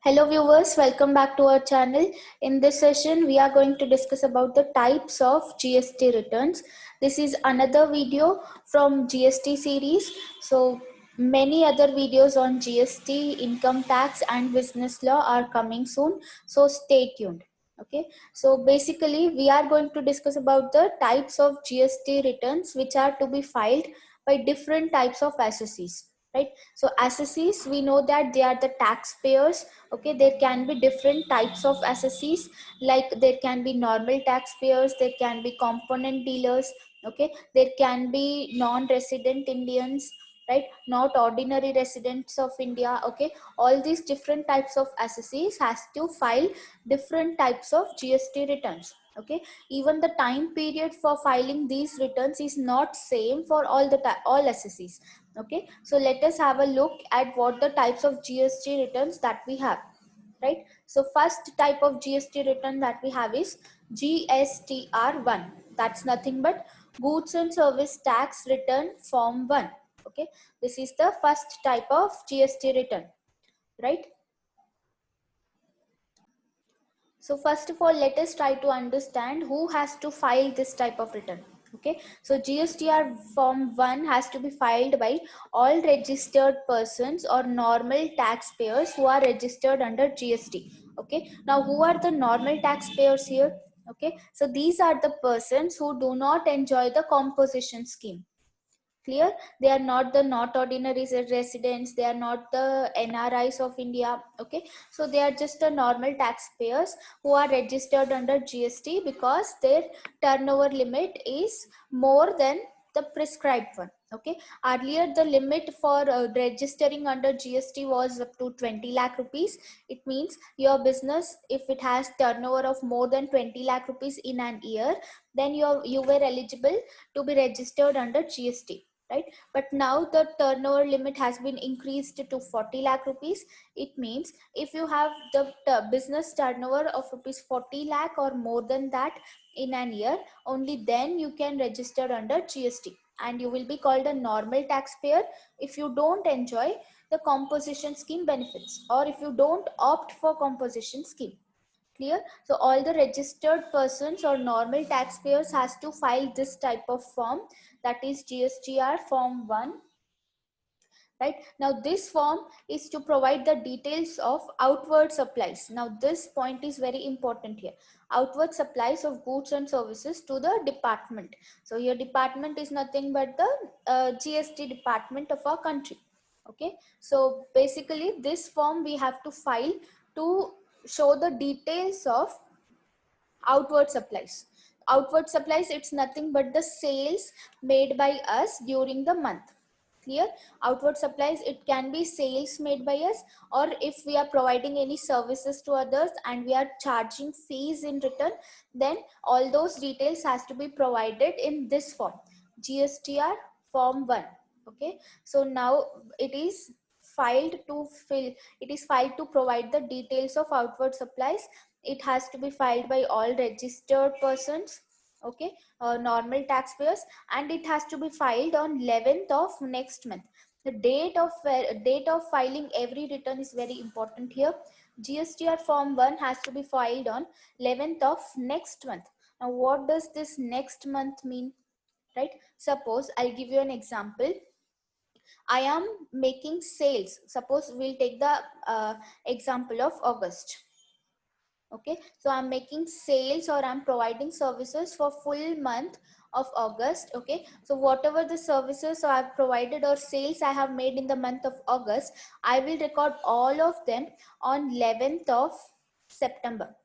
Hello viewers, welcome back to our channel. In this session, we are going to discuss about the types of GST returns. This is another video from GST series. So many other videos on GST, income tax and business law are coming soon. So stay tuned. Okay, so basically we are going to discuss about the types of GST returns which are to be filed by different types of assessees, right? So assessees, we know that they are the taxpayers. Okay, there can be different types of assessees, like there can be normal taxpayers, there can be component dealers, okay, there can be non-resident Indians, right, not ordinary residents of India. Okay, all these different types of assessees has to file different types of GST returns. Okay, even the time period for filing these returns is not same for all assessees. Okay, so let us have a look at what the types of GST returns that we have, right? So first type of GST return that we have is GSTR1. That's nothing but goods and service tax return form 1. Okay, this is the first type of GST return, right? So first of all, let us try to understand who has to file this type of return. Okay, so GSTR form 1 has to be filed by all registered persons or normal taxpayers who are registered under GST. Okay, now who are the normal taxpayers here? Okay, so these are the persons who do not enjoy the composition scheme. Clear? They are not the not ordinary residents, they are not the NRIs of India. Okay, so they are just the normal taxpayers who are registered under GST because their turnover limit is more than the prescribed one. Okay, earlier the limit for registering under GST was up to 20 lakh rupees. It means your business, if it has turnover of more than 20 lakh rupees in an year, then you were eligible to be registered under GST, right? But now the turnover limit has been increased to 40 lakh rupees. It means if you have the business turnover of rupees 40 lakh or more than that in an year, only then you can register under GST and you will be called a normal taxpayer if you don't enjoy the composition scheme benefits or if you don't opt for composition scheme. Clear? So all the registered persons or normal taxpayers has to file this type of form, that is GSTR form 1. Right, now this form is to provide the details of outward supplies. Now this point is very important here. Outward supplies of goods and services to the department. So your department is nothing but the GST department of our country. Okay, so basically this form we have to file to show the details of outward supplies. Outward supplies, it's nothing but the sales made by us during the month. Clear? Outward supplies, it can be sales made by us, or if we are providing any services to others and we are charging fees in return, then all those details has to be provided in this form, GSTR form 1. Okay, so now it is filed to provide the details of outward supplies. It has to be filed by all registered persons. Okay, normal taxpayers, and it has to be filed on 11th of next month. The date of filing every return is very important here. GSTR form 1 has to be filed on 11th of next month. Now what does this next month mean? Right, suppose I'll give you an example. I am making sales. Suppose we'll take the example of August. Okay, so I'm making sales or I'm providing services for full month of August. Okay, so whatever the services I've provided or sales I have made in the month of August, I will record all of them on 11th of September.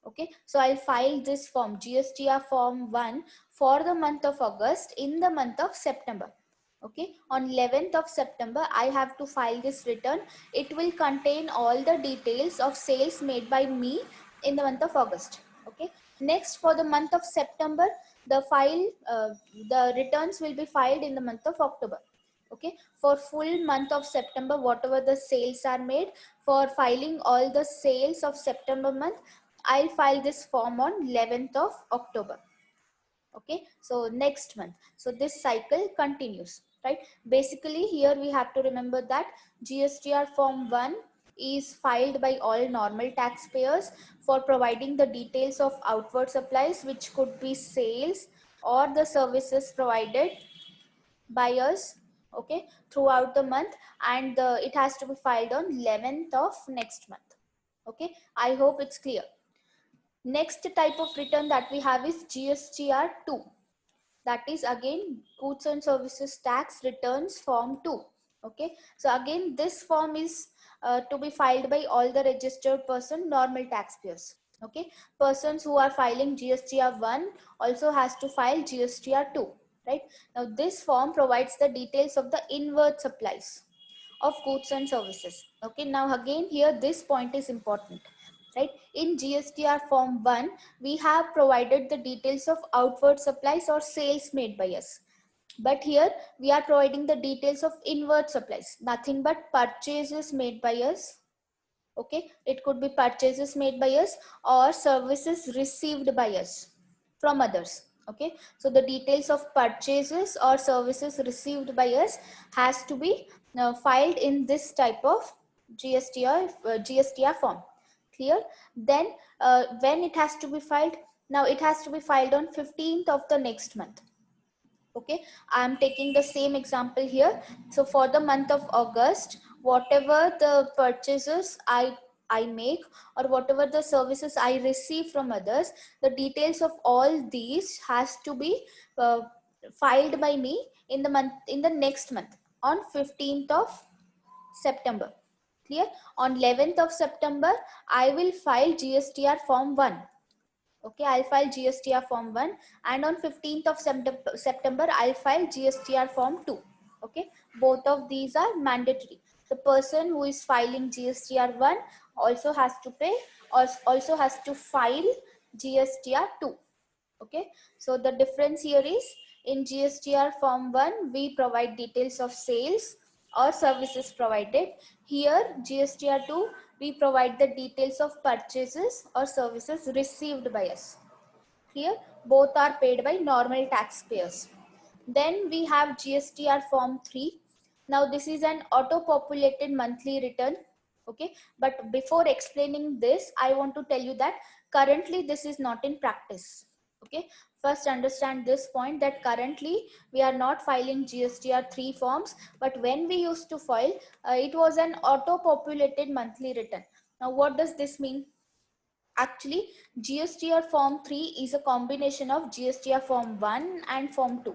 Okay, so I'll file this form, GSTR form 1, for the month of August in the month of September. Okay, on 11th of September I have to file this return. It will contain all the details of sales made by me in the month of August. Okay, next for the month of September, the returns will be filed in the month of October. Okay, for full month of September, whatever the sales are made, for filing all the sales of September month, I'll file this form on 11th of October. Okay, so next month. So this cycle continues, right? Basically here we have to remember that GSTR form 1 is filed by all normal taxpayers for providing the details of outward supplies, which could be sales or the services provided by us, okay, throughout the month, and it has to be filed on 11th of next month. Okay, I hope it's clear. Next type of return that we have is GSTR 2. That is again goods and services tax returns form 2. Okay, so again this form is to be filed by all the registered person, normal taxpayers. Okay, persons who are filing GSTR 1 also has to file GSTR 2, right? Now this form provides the details of the inward supplies of goods and services. Okay, now again here this point is important, right? In GSTR form 1, we have provided the details of outward supplies or sales made by us. But here we are providing the details of inward supplies, nothing but purchases made by us. Okay, it could be purchases made by us or services received by us from others. Okay, so the details of purchases or services received by us has to be filed in this type of GSTR form. Clear? Then when it has to be filed, now it has to be filed on 15th of the next month. Okay, I am taking the same example here. So for the month of August, whatever the purchases I make or whatever the services I receive from others, the details of all these has to be filed by me in the next month on 15th of September. Clear? On 11th of September, I will file GSTR form 1. Okay, I'll file GSTR form 1, and on 15th of September, I'll file GSTR form 2. Okay, both of these are mandatory. The person who is filing GSTR 1 also has to pay, or also has to file GSTR 2. Okay, so the difference here is in GSTR form 1, we provide details of sales or services provided. Here, GSTR 2, we provide the details of purchases or services received by us. Here, both are paid by normal taxpayers. Then we have GSTR form 3. Now this is an auto-populated monthly return. Okay, but before explaining this, I want to tell you that currently this is not in practice. Okay, first understand this point, that currently we are not filing GSTR 3 forms, but when we used to file, it was an auto-populated monthly return. Now what does this mean? Actually, GSTR form 3 is a combination of GSTR form 1 and form 2.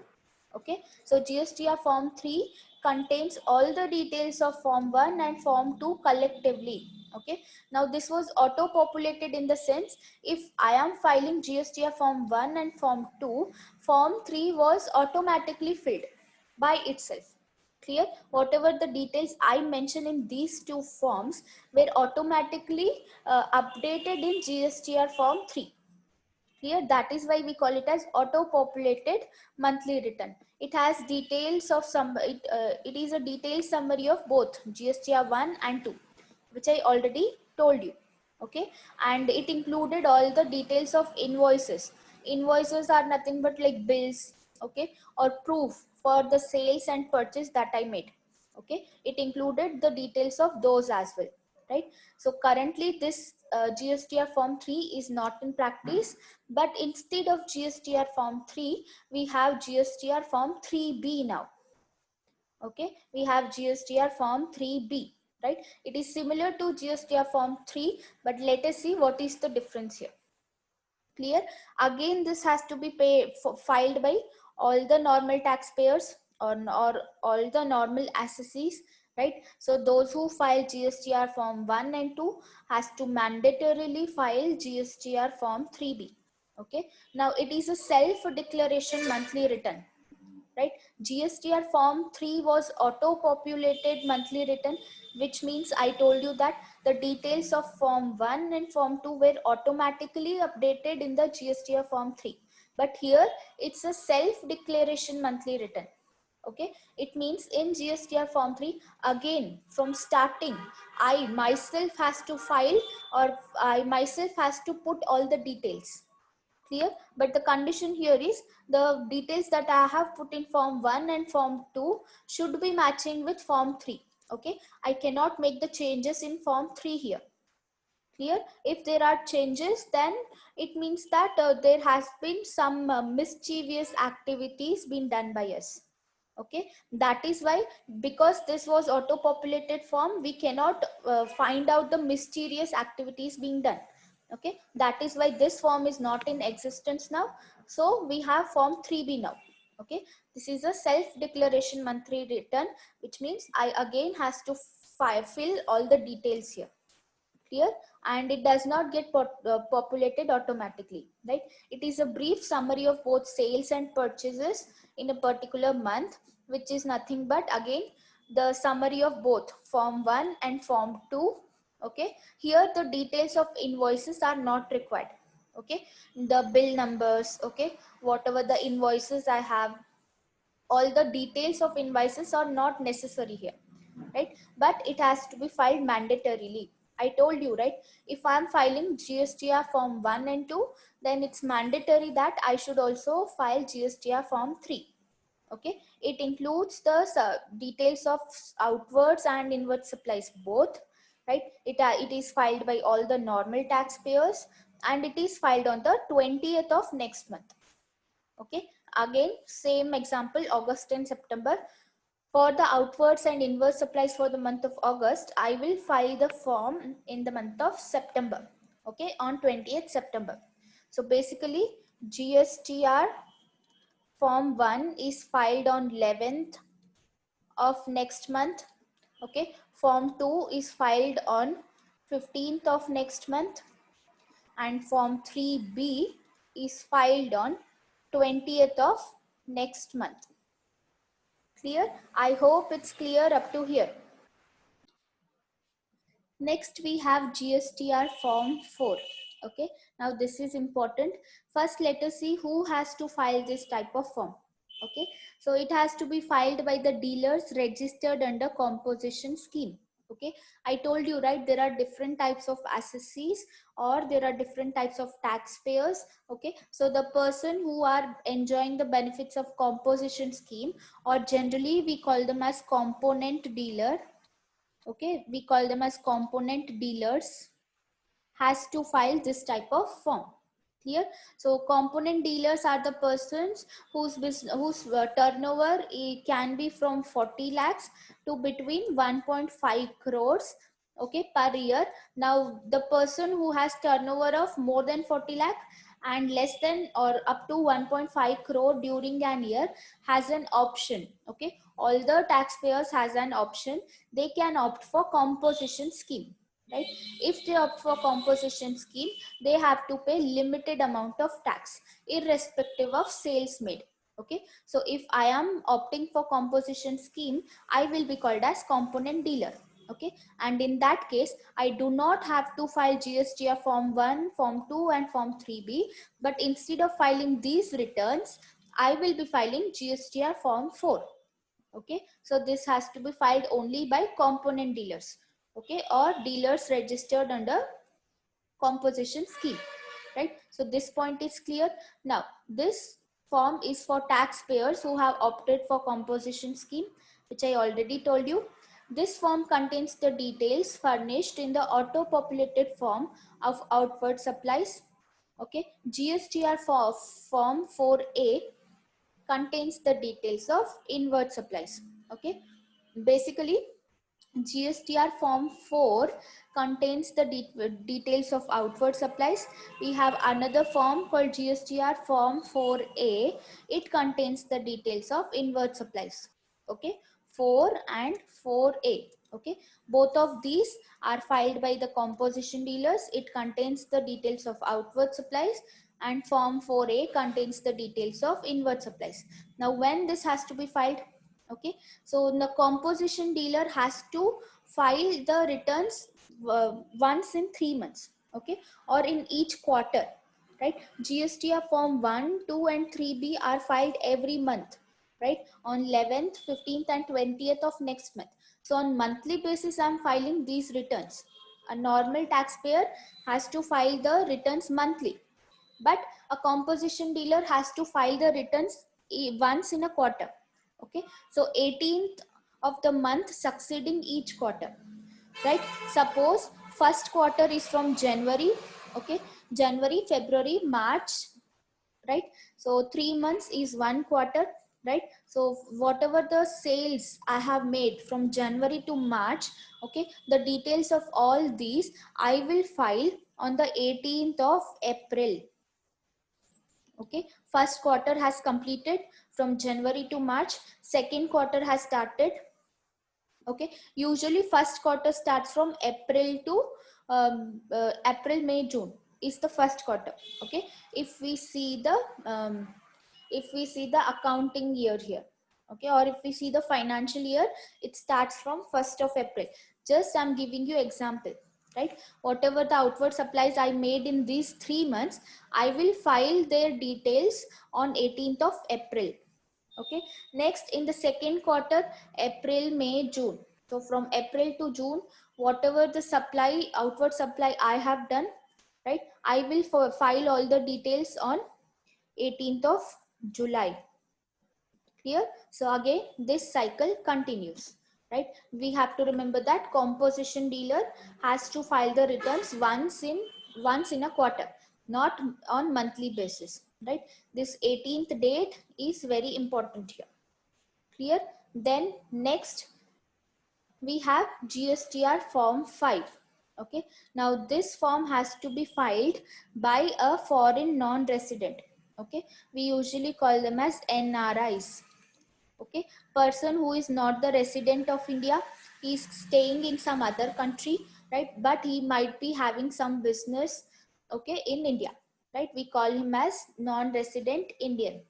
Okay, so GSTR form 3 contains all the details of form 1 and form 2 collectively. Okay, now this was auto populated in the sense, if I am filing GSTR form 1 and form 2, form 3 was automatically filled by itself. Clear? Whatever the details I mention in these two forms were automatically updated in GSTR form 3. Clear? That is why we call it as auto-populated monthly return. It has details of it is a detailed summary of both GSTR 1 and 2, which I already told you. Okay, and it included all the details of invoices. Invoices are nothing but like bills, okay, or proof for the sales and purchase that I made. Okay, it included the details of those as well, right? So currently this GSTR form 3 is not in practice, but instead of GSTR form 3, we have GSTR form 3B now. Okay, we have GSTR form 3B, right? It is similar to GSTR form 3, but let us see what is the difference here. Clear? Again, this has to be filed by all the normal taxpayers or all the normal assessees, right? So those who file GSTR form 1 and 2 has to mandatorily file GSTR form 3B. Okay, now it is a self-declaration monthly return, right? GSTR form 3 was auto-populated monthly return, which means I told you that the details of form 1 and form 2 were automatically updated in the GSTR form 3. But here it's a self-declaration monthly return. Okay, it means in GSTR form 3, again from starting, I myself has to file, or I myself has to put all the details. Clear? But the condition here is the details that I have put in form 1 and form 2 should be matching with form 3. Okay, I cannot make the changes in form 3 here. Clear? If there are changes, then it means that there has been some mischievous activities being done by us. Okay, that is why, because this was auto populated form, we cannot find out the mysterious activities being done. Okay, that is why this form is not in existence now. So we have form 3b now. Okay, this is a self declaration monthly return, which means I again has to fill all the details here. Clear? And it does not get populated automatically, right? It is a brief summary of both sales and purchases in a particular month, which is nothing but again the summary of both form 1 and form 2. Okay, here the details of invoices are not required. Okay, the bill numbers, okay, whatever the invoices I have, all the details of invoices are not necessary here, right? But it has to be filed mandatorily. I told you, right? If I'm filing GSTR form 1 and 2, then it's mandatory that I should also file GSTR form 3. Okay, it includes the details of outwards and inward supplies both, right? It is filed by all the normal taxpayers, and it is filed on the 20th of next month. Okay, again same example, August and September. For the outwards and inwards supplies for the month of August, I will file the form in the month of September. Okay, on 20th September. So basically, GSTR form 1 is filed on 11th of next month. Okay, form 2 is filed on 15th of next month, and form 3B is filed on 20th of next month. Clear? I hope it's clear up to here. Next, we have GSTR form 4. Okay, now this is important. First, let us see who has to file this type of form. Okay, so it has to be filed by the dealers registered under composition scheme. Okay, I told you, right, there are different types of assessees, or there are different types of taxpayers. Okay, so the person who are enjoying the benefits of composition scheme, or generally we call them as component dealer. Okay, we call them as component dealers, has to file this type of form. Clear? So component dealers are the persons whose turnover can be from 40 lakhs to between 1.5 crores, okay, per year. Now the person who has turnover of more than 40 lakh and less than or up to 1.5 crore during an year has an option. Okay, all the taxpayers has an option. They can opt for composition scheme, right? If they opt for composition scheme, they have to pay limited amount of tax irrespective of sales made. Okay, so if I am opting for composition scheme, I will be called as component dealer. Okay, and in that case, I do not have to file GSTR form 1, form 2 and form 3b, but instead of filing these returns, I will be filing GSTR form 4. Okay, so this has to be filed only by component dealers, okay, or dealers registered under composition scheme, right? So this point is clear. Now this form is for taxpayers who have opted for composition scheme, which I already told you. This form contains the details furnished in the auto populated form of outward supplies. Okay, GSTR for form 4A contains the details of inward supplies. Okay, basically GSTR form 4 contains the details of outward supplies. We have another form called GSTR form 4A. It contains the details of inward supplies. Okay, 4 and 4A. Okay, both of these are filed by the composition dealers. It contains the details of outward supplies, and form 4A contains the details of inward supplies. Now when this has to be filed? Okay, so the composition dealer has to file the returns once in 3 months, okay, or in each quarter, right? GSTR form 1, 2 and 3b are filed every month, right, on 11th, 15th and 20th of next month. So on monthly basis, I'm filing these returns. A normal taxpayer has to file the returns monthly, but a composition dealer has to file the returns once in a quarter. Okay, so 18th of the month succeeding each quarter, right? Suppose first quarter is from January, okay, January, February, March, right? So 3 months is one quarter, right? So whatever the sales I have made from January to March, okay, the details of all these I will file on the 18th of April. Okay, first quarter has completed from January to March, second quarter has started. Okay, usually first quarter starts from April to April, May, June is the first quarter. Okay, if we see the accounting year here, okay, or if we see the financial year, it starts from 1st of April. Just I'm giving you example, right? Whatever the outward supplies I made in these 3 months, I will file their details on 18th of April. Okay, next in the second quarter, April, May, June. So from April to June, whatever the supply, outward supply I have done, right, I will file all the details on 18th of July. Clear? So again this cycle continues, right? We have to remember that composition dealer has to file the returns once in a quarter, not on monthly basis, right? This 18th date is very important here. Clear? Then next we have GSTR form 5. Okay, now this form has to be filed by a foreign non-resident. Okay, we usually call them as NRIs. Okay, person who is not the resident of India, he is staying in some other country, right? But he might be having some business, okay, in India, right? We call him as non-resident Indian,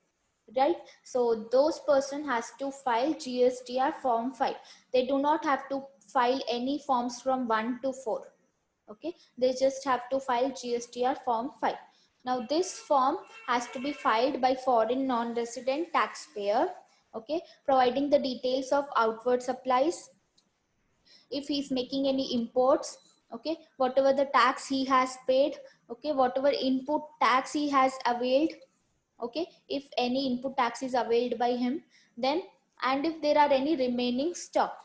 right? So those person has to file GSTR form 5. They do not have to file any forms from 1 to 4. Okay, they just have to file GSTR form 5. Now this form has to be filed by foreign non-resident taxpayer, okay, providing the details of outward supplies, if he's making any imports, okay, whatever the tax he has paid, okay, whatever input tax he has availed, okay, if any input tax is availed by him, then, and if there are any remaining stock.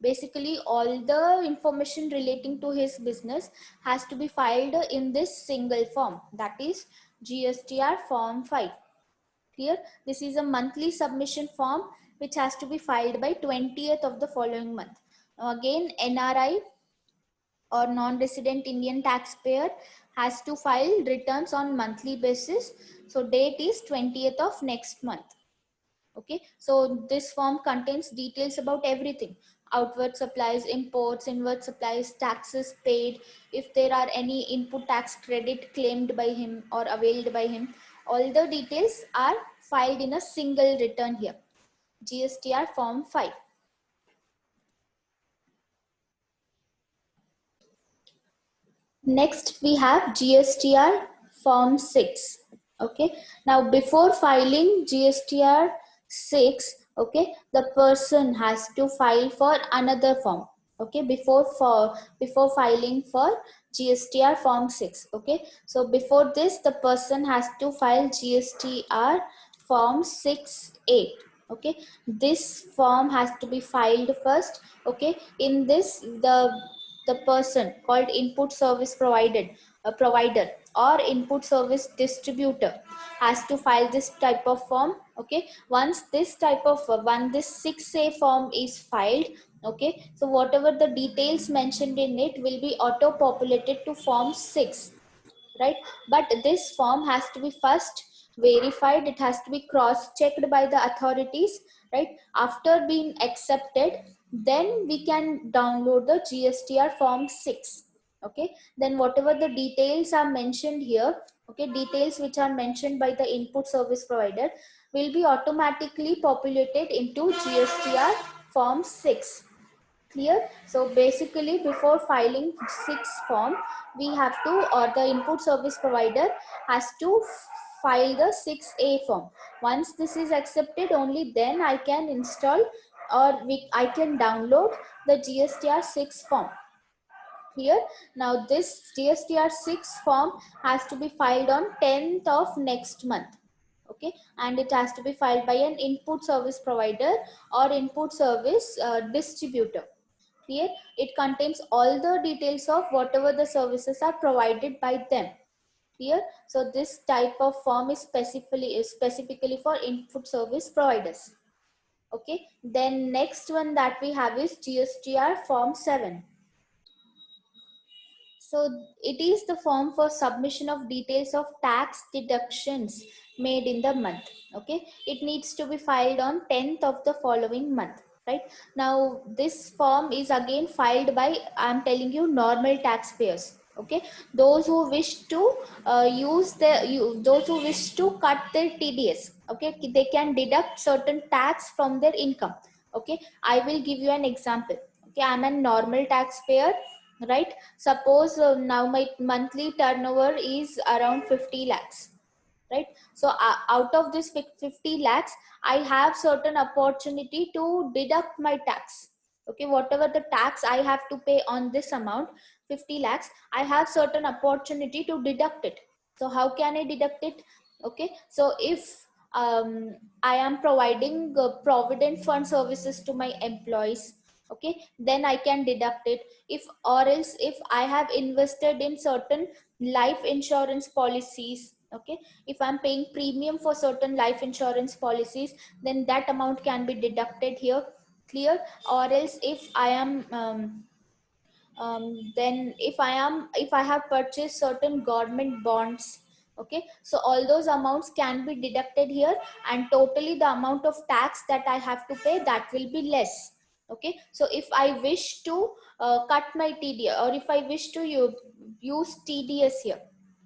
Basically all the information relating to his business has to be filed in this single form, that is GSTR form 5. Clear? This is a monthly submission form which has to be filed by 20th of the following month. Now again, NRI or non-resident Indian taxpayer has to file returns on monthly basis. So date is 20th of next month. Okay, so this form contains details about everything: outward supplies, imports, inward supplies, taxes paid, if there are any input tax credit claimed by him or availed by him. All the details are filed in a single return here, GSTR form 5. Next we have GSTR form 6. Okay, now before filing GSTR 6, okay, the person has to file for another form. Okay, before filing for GSTR form 6. Okay, so before this the person has to file GSTR form 6A. Okay, this form has to be filed first. Okay, in this the person called input service provider or input service distributor has to file this type of form. Okay, once this type of this 6A form is filed, okay, so whatever the details mentioned in it will be auto populated to form 6, right? But this form has to be first verified, it has to be cross checked by the authorities, right? After being accepted, then we can download the GSTR form 6. Okay, then whatever the details are mentioned here, okay, details which are mentioned by the input service provider will be automatically populated into GSTR form 6. Clear? So basically before filing 6 form, we have to, or the input service provider has to file the 6A form. Once this is accepted, only then I can install or I can download the GSTR 6 form. Clear? Now this GSTR 6 form has to be filed on 10th of next month. Okay, and it has to be filed by an input service provider or input service distributor. Clear? It contains all the details of whatever the services are provided by them. Clear? So this type of form is specifically for input service providers. Okay, then next one that we have is GSTR form 7. So it is the form for submission of details of tax deductions made in the month. Okay, it needs to be filed on 10th of the following month. Right now, this form is again filed by, I'm telling you, normal taxpayers. Okay, those who wish to those who wish to cut their TDS. Okay, they can deduct certain tax from their income. Okay, I will give you an example. Okay, I'm a normal taxpayer, right? Suppose now my monthly turnover is around 50 lakhs, right? So out of this 50 lakhs, I have certain opportunity to deduct my tax. Okay, whatever the tax I have to pay on this amount, 50 lakhs, I have certain opportunity to deduct it. So how can I deduct it? Okay, so if I am providing provident fund services to my employees, okay, then I can deduct it. If, or else if I have invested in certain life insurance policies, okay, if I'm paying premium for certain life insurance policies, then that amount can be deducted here. Clear? Or else if I am then if I have purchased certain government bonds, okay, so all those amounts can be deducted here, and totally the amount of tax that I have to pay, that will be less. Okay, so if I wish to cut my TDS, or if I wish to use TDS here,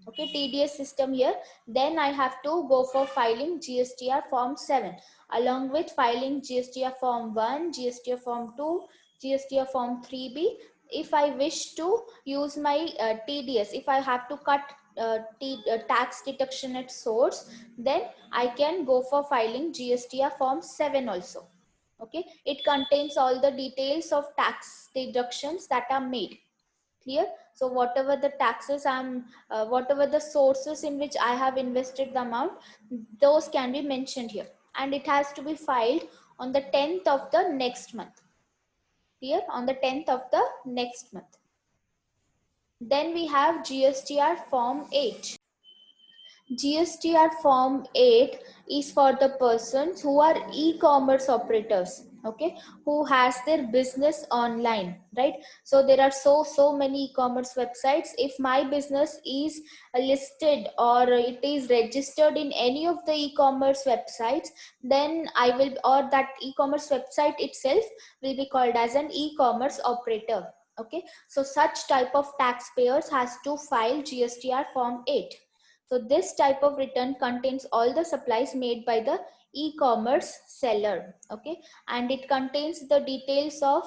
okay, TDS system here, then I have to go for filing GSTR form 7 along with filing GSTR form 1, GSTR form 2, GSTR form 3B. If I wish to use my TDS, if I have to cut tax deduction at source, then I can go for filing GSTR form 7 also. Okay, it contains all the details of tax deductions that are made. Clear? So whatever the taxes whatever the sources in which I have invested the amount, those can be mentioned here, and it has to be filed on the 10th of the next month. Clear? On the 10th of the next month. Then we have GSTR form 8. GSTR form 8 is for the persons who are e-commerce operators, okay, who has their business online, right? So there are so many e-commerce websites. If my business is listed or it is registered in any of the e-commerce websites, then I will, or that e-commerce website itself will be called as an e-commerce operator. Okay, so such type of taxpayers has to file GSTR form 8. So this type of return contains all the supplies made by the e-commerce seller, okay, and it contains the details of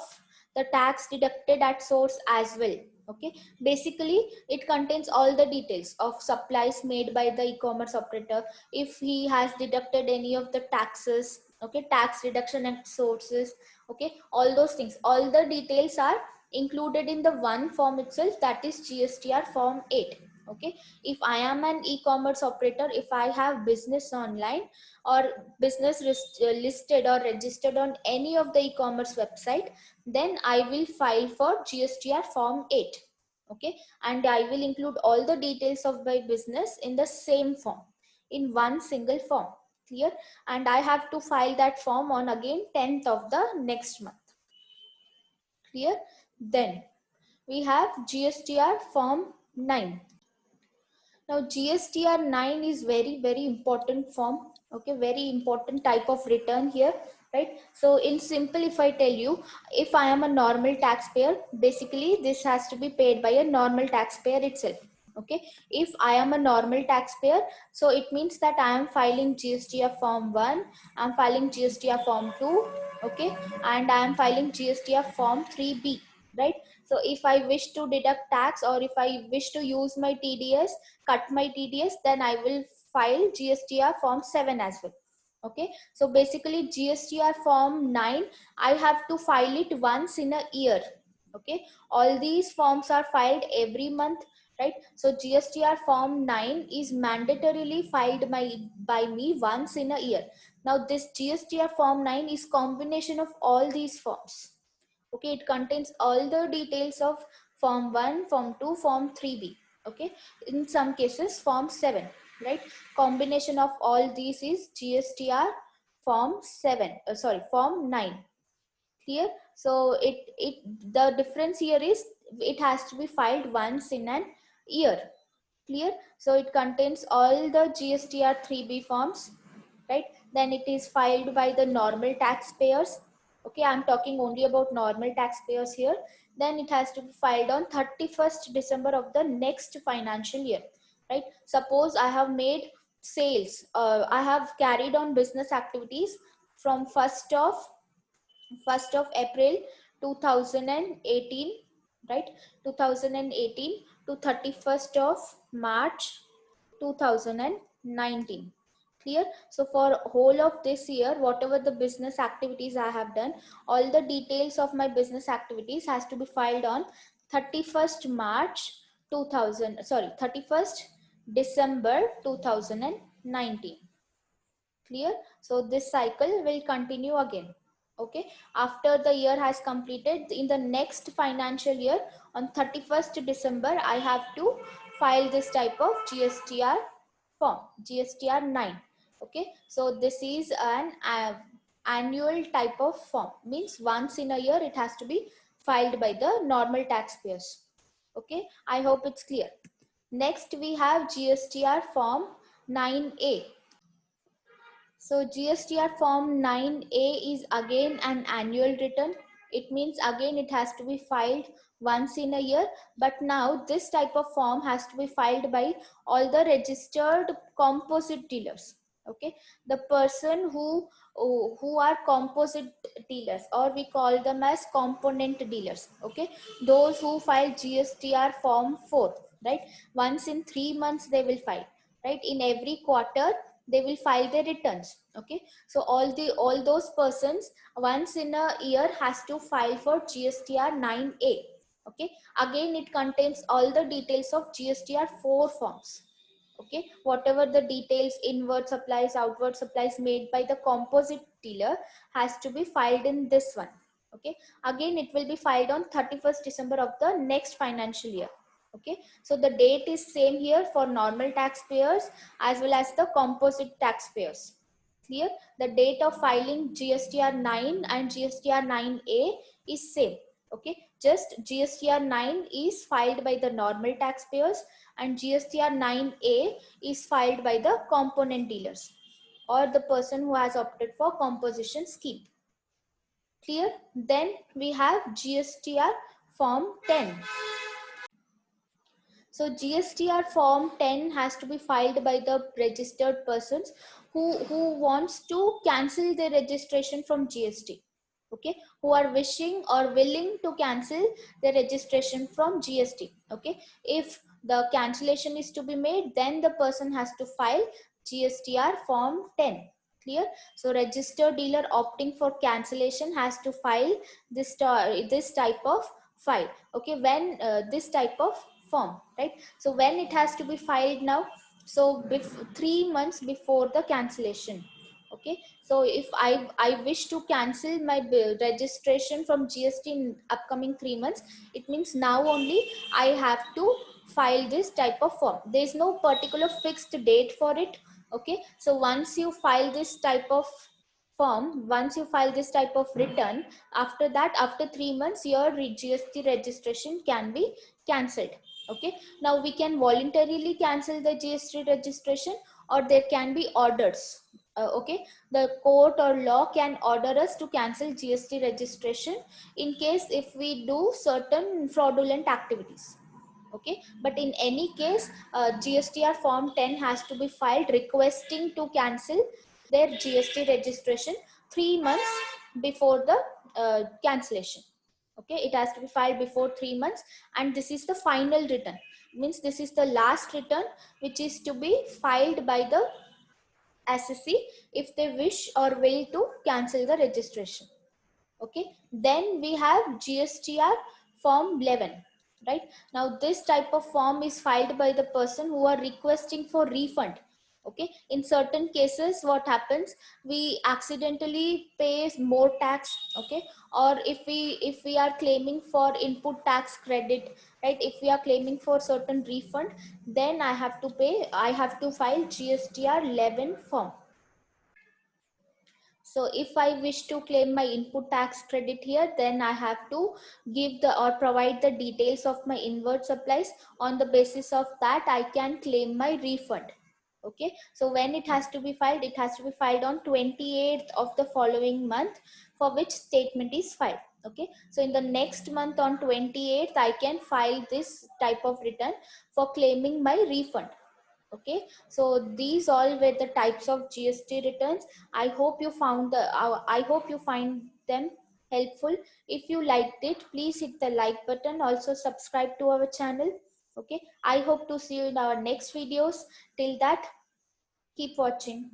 the tax deducted at source as well. Okay, basically it contains all the details of supplies made by the e-commerce operator, if he has deducted any of the taxes, okay, tax deduction at sources, okay, all those things, all the details are included in the one form itself, that is GSTR form 8. Okay, if I am an e-commerce operator, if I have business online or business listed or registered on any of the e-commerce website, then I will file for GSTR form 8. Okay, and I will include all the details of my business in the same form, in one single form. Clear? And I have to file that form on again 10th of the next month. Clear? Then we have GSTR form 9. Now GSTR 9 is very important form, okay, very important type of return here, right? So in simple, if I tell you, if I am a normal taxpayer, basically this has to be paid by a normal taxpayer itself. Okay, if I am a normal taxpayer, so it means that I am filing GSTR form 1, I am filing GSTR form 2, okay, and I am filing GSTR form 3B, right? So if I wish to deduct tax, or if I wish to use my TDS, cut my TDS, then I will file GSTR form 7 as well. Okay, so basically GSTR form 9, I have to file it once in a year. Okay, all these forms are filed every month, right? So GSTR form 9 is mandatorily filed by me once in a year. Now this GSTR form 9 is combination of all these forms. Okay, it contains all the details of form 1, form 2, form 3b. Okay, in some cases form 7, right? Combination of all these is GSTR form 7, form 9. Clear? So the difference here is it has to be filed once in an year. Clear? So it contains all the GSTR 3b forms, right? Then it is filed by the normal taxpayers. Okay, I'm talking only about normal taxpayers here. Then it has to be filed on 31st December of the next financial year, right? Suppose I have made sales, I have carried on business activities from 1st of April 2018, right? 2018 to 31st of March 2019. Clear? So for whole of this year, whatever the business activities I have done, all the details of my business activities has to be filed on 31st March 31st December 2019. Clear? So this cycle will continue again. Okay, after the year has completed, in the next financial year on 31st December, I have to file this type of GSTR form, GSTR 9. Okay, so this is an annual type of form, means once in a year it has to be filed by the normal taxpayers. Okay, I hope it's clear. Next we have GSTR form 9A. So GSTR form 9A is again an annual return. It means again it has to be filed once in a year, but now this type of form has to be filed by all the registered composite dealers. Okay, the person who are composite dealers, or we call them as component dealers. Okay, those who file GSTR form 4, right? Once in 3 months they will file, right? In every quarter they will file their returns. Okay, so all those persons once in a year has to file for GSTR 9A. Okay, again it contains all the details of GSTR 4 forms. Okay, whatever the details, inward supplies, outward supplies made by the composite dealer has to be filed in this one. Okay, again it will be filed on 31st December of the next financial year. Okay, so the date is same here for normal taxpayers as well as the composite taxpayers. Clear? The date of filing GSTR 9 and GSTR 9A is same. Okay, just GSTR 9 is filed by the normal taxpayers and GSTR 9A is filed by the component dealers or the person who has opted for composition scheme. Clear? Then we have GSTR form 10. So GSTR form 10 has to be filed by the registered persons who wants to cancel their registration from GST. Okay, who are wishing or willing to cancel their registration from GST. Okay, if the cancellation is to be made, then the person has to file GSTR form 10. Clear? So registered dealer opting for cancellation has to file this type of file. Okay, when this type of form, right? So when it has to be filed now, so 3 months before the cancellation. Okay, so if I wish to cancel my registration from GST in upcoming 3 months, it means now only I have to file this type of form. There is no particular fixed date for it. Okay, so once you file this type of form, once you file this type of return, after that, after 3 months, your GST registration can be cancelled. Okay, now we can voluntarily cancel the GST registration, or there can be orders. Okay, the court or law can order us to cancel GST registration in case if we do certain fraudulent activities. Okay, but in any case, GSTR form 10 has to be filed requesting to cancel their GST registration 3 months before the cancellation. Okay, it has to be filed before 3 months, and this is the final return, means this is the last return which is to be filed by the SSC if they wish or will to cancel the registration. Okay, then we have GSTR form 11. right? Now this type of form is filed by the person who are requesting for refund. Okay, in certain cases what happens, we accidentally pay more tax. Okay, or if we are claiming for input tax credit, right, if we are claiming for certain refund, then I have to file GSTR 11 form. So if I wish to claim my input tax credit here, then I have to give the or provide the details of my inward supplies. On the basis of that, I can claim my refund. Okay, so when it has to be filed, it has to be filed on 28th of the following month for which statement is filed. Okay, so in the next month on 28th, I can file this type of return for claiming my refund. Okay, so these all were the types of GST returns. I hope you found I hope you find them helpful. If you liked it, please hit the like button. Also subscribe to our channel. Okay, I hope to see you in our next videos. Till that, keep watching.